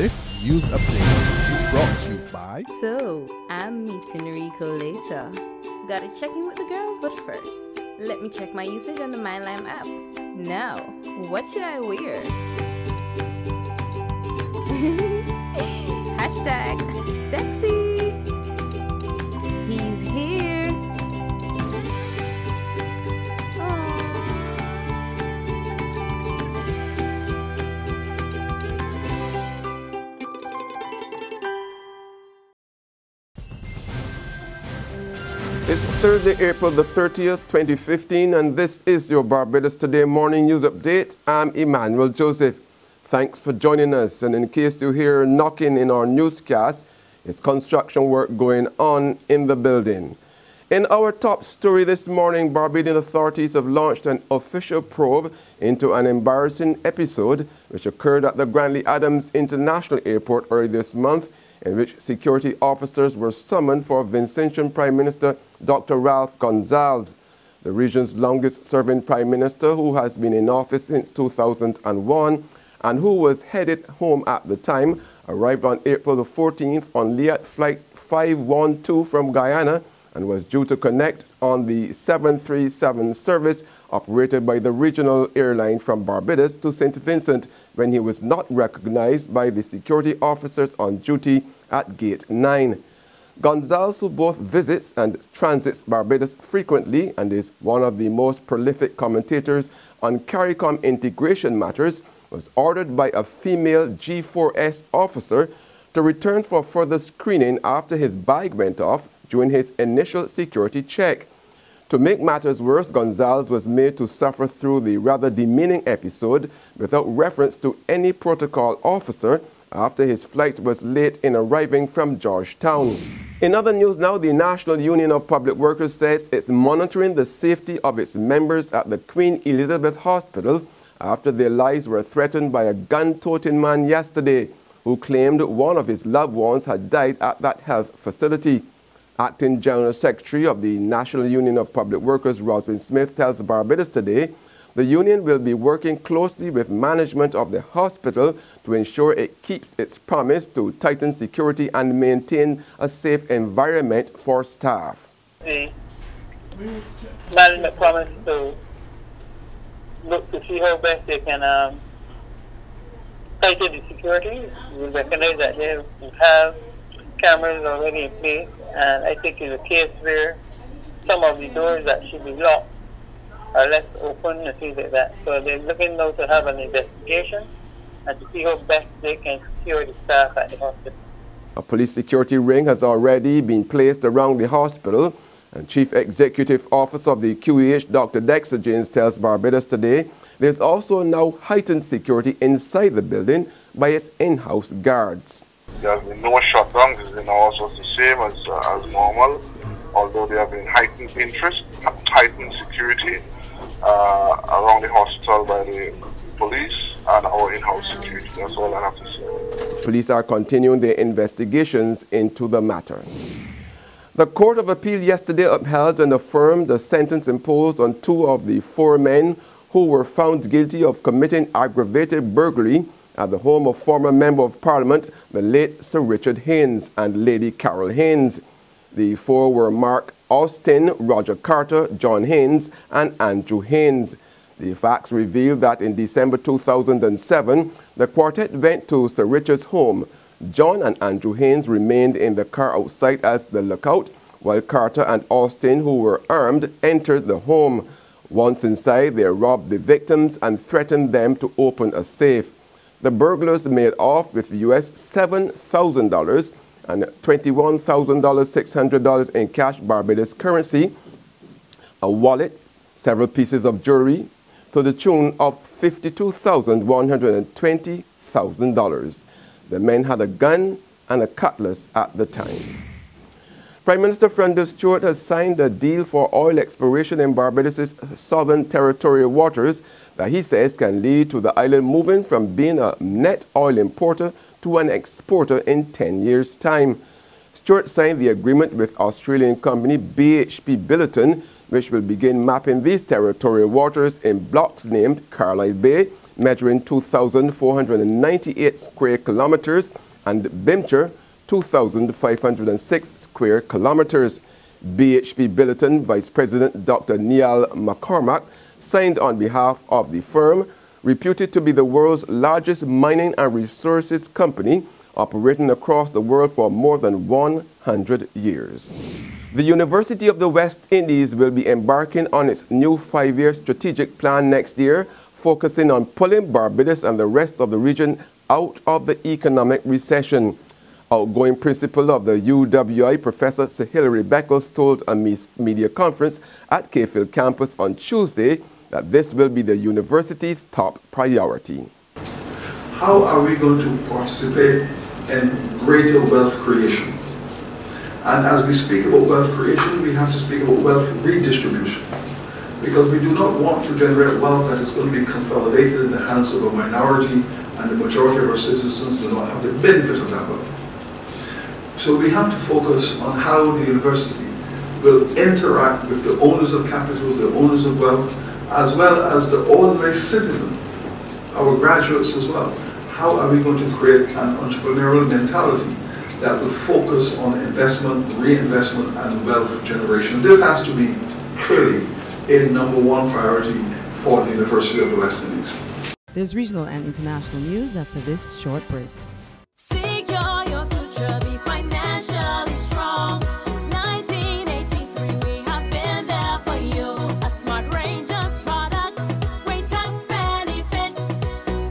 This news update is brought to you by... So, I'm meeting Rico later. Gotta check in with the girls, but first, let me check my usage on the MyLime app. Now, what should I wear? Hashtag sexy. He's here. It's Thursday, April the 30th, 2015, and this is your Barbados Today morning news update. I'm Emmanuel Joseph. Thanks for joining us, and in case you hear knocking in our newscast, it's construction work going on in the building. In our top story this morning, Barbadian authorities have launched an official probe into an embarrassing episode which occurred at the Grantley Adams International Airport early this month, in which security officers were summoned for Vincentian Prime Minister Dr. Ralph Gonsalves. The region's longest-serving Prime Minister, who has been in office since 2001 and who was headed home at the time, arrived on April the 14th on Liat Flight 512 from Guyana and was due to connect on the 737 service operated by the regional airline from Barbados to St. Vincent when he was not recognized by the security officers on duty at Gate 9. Gonsalves, who both visits and transits Barbados frequently and is one of the most prolific commentators on CARICOM integration matters, was ordered by a female G4S officer to return for further screening after his bag went off during his initial security check. To make matters worse, Gonsalves was made to suffer through the rather demeaning episode without reference to any protocol officer after his flight was late in arriving from Georgetown. In other news now, the National Union of Public Workers says it's monitoring the safety of its members at the Queen Elizabeth Hospital after their lives were threatened by a gun-toting man yesterday who claimed one of his loved ones had died at that health facility. Acting General Secretary of the National Union of Public Workers, Rosalind Smith, tells Barbados Today the union will be working closely with management of the hospital to ensure it keeps its promise to tighten security and maintain a safe environment for staff. The management promised to look to see how best they can tighten the security. We recognize that they have cameras already in place, and I think it's a case where some of the doors that should be locked are left open and things like that. So they're looking now to have an investigation and to see how best they can secure the staff at the hospital. A police security ring has already been placed around the hospital, and Chief Executive Officer of the QEH, Dr. Dexter James, tells Barbados Today there's also now heightened security inside the building by its in-house guards. There has been no shutdowns. It's been also the same as normal, although there have been heightened interest, heightened security around the hospital by the police and our in-house security. That's all I have to say. Police are continuing their investigations into the matter. The Court of Appeal yesterday upheld and affirmed the sentence imposed on two of the four men who were found guilty of committing aggravated burglary at the home of former Member of Parliament, the late Sir Richard Haynes and Lady Carol Haynes. The four were Mark Austin, Roger Carter, John Haynes, and Andrew Haynes. The facts reveal that in December 2007, the quartet went to Sir Richard's home. John and Andrew Haynes remained in the car outside as the lookout, while Carter and Austin, who were armed, entered the home. Once inside, they robbed the victims and threatened them to open a safe. The burglars made off with US $7,000 and $21,600 in cash Barbados currency, a wallet, several pieces of jewelry, to the tune of $52,120,000. The men had a gun and a cutlass at the time. Prime Minister Frendel Stewart has signed a deal for oil exploration in Barbados' southern territorial waters that he says can lead to the island moving from being a net oil importer to an exporter in 10 years' time. Stewart signed the agreement with Australian company BHP Billiton, which will begin mapping these territorial waters in blocks named Carlisle Bay, measuring 2,498 square kilometers, and Bimcher, 2,506 square kilometers. BHP Billiton Vice President Dr. Neil McCormack signed on behalf of the firm, reputed to be the world's largest mining and resources company, operating across the world for more than 100 years. The University of the West Indies will be embarking on its new 5-year strategic plan next year, focusing on pulling Barbados and the rest of the region out of the economic recession. Outgoing principal of the UWI, Professor Sir Hilary Beckles, told a media conference at Cayfield campus on Tuesday that this will be the university's top priority. How are we going to participate in greater wealth creation? And as we speak about wealth creation, we have to speak about wealth redistribution. Because we do not want to generate wealth that is going to be consolidated in the hands of a minority, and the majority of our citizens do not have the benefit of that wealth. So we have to focus on how the university will interact with the owners of capital, the owners of wealth, as well as the ordinary citizen, our graduates as well. How are we going to create an entrepreneurial mentality that will focus on investment, reinvestment, and wealth generation? This has to be clearly a #1 priority for the University of the West Indies. There's regional and international news after this short break. Secure your future, be financially strong. Since 1983, we have been there for you. A smart range of products, great tax benefits.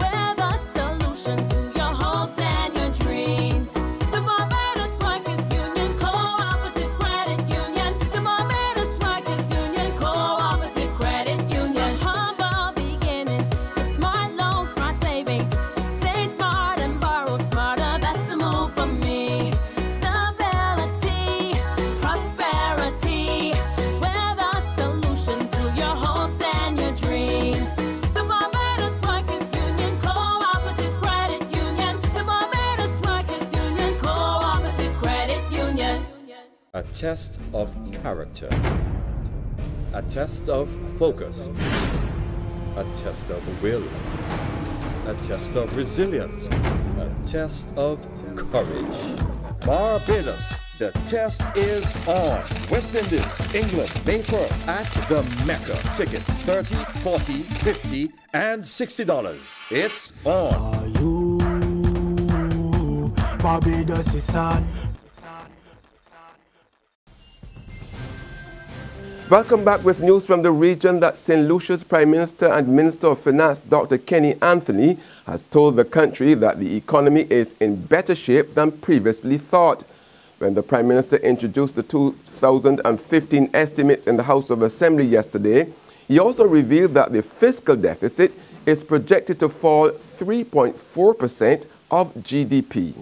We're the solution to your hopes and your dreams. The Barbados Workers Union Cooperative Credit Union. The Barbados Workers Union Cooperative Credit Union. Humble beginnings to smart loans, smart savings. Save smart and borrow smarter, that's the move for me. Stability, prosperity, we're the solution to your hopes and your dreams. The Barbados Workers Union Cooperative Credit Union. The Barbados Workers Union Cooperative Credit Union. A test of character, a test of focus, a test of will, a test of resilience, a test of courage. Barbados, the test is on. West Indies, England, May 1st at the Mecca. Tickets $30, $40, $50, and $60. It's on. Barbados is on. Welcome back with news from the region that St. Lucia's Prime Minister and Minister of Finance, Dr. Kenny Anthony, has told the country that the economy is in better shape than previously thought. When the Prime Minister introduced the 2015 estimates in the House of Assembly yesterday, he also revealed that the fiscal deficit is projected to fall 3.4% of GDP.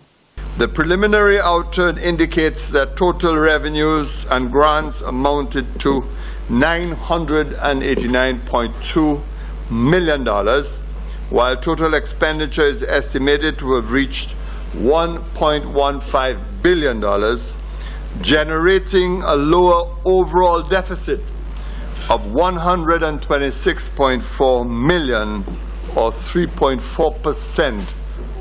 The preliminary outturn indicates that total revenues and grants amounted to $989.2 million, while total expenditure is estimated to have reached $1.15 billion, generating a lower overall deficit of $126.4 million, or 3.4%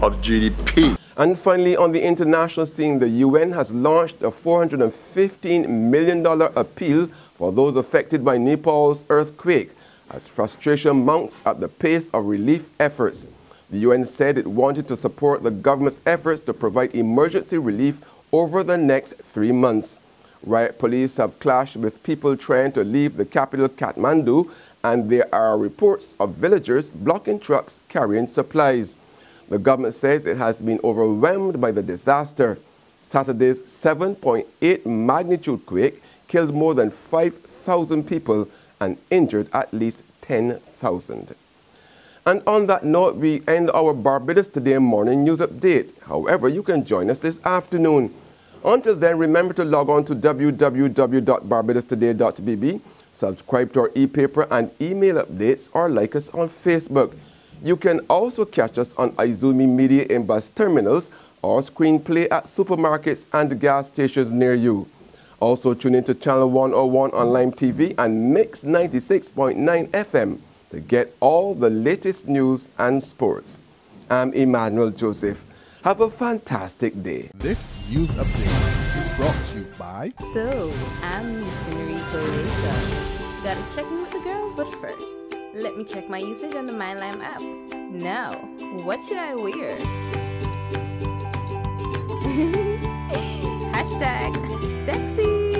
of GDP. And finally, on the international scene, the UN has launched a $415 million appeal for those affected by Nepal's earthquake, as frustration mounts at the pace of relief efforts. The UN said it wanted to support the government's efforts to provide emergency relief over the next 3 months. Riot police have clashed with people trying to leave the capital Kathmandu, and there are reports of villagers blocking trucks carrying supplies. The government says it has been overwhelmed by the disaster. Saturday's 7.8 magnitude quake killed more than 5,000 people and injured at least 10,000. And on that note, we end our Barbados Today morning news update. However, you can join us this afternoon. Until then, remember to log on to www.barbadostoday.bb, subscribe to our e-paper and email updates, or like us on Facebook. You can also catch us on Izumi Media in bus terminals or screenplay at supermarkets and gas stations near you. Also tune into Channel 101 on Lime TV and Mix 96.9 FM. to get all the latest news and sports. I'm Emmanuel Joseph. Have a fantastic day. This news update is brought to you by... So, I'm meeting Rico later. Gotta check in with the girls, but first, let me check my usage on the MyLime app. Now, what should I wear? #sexy.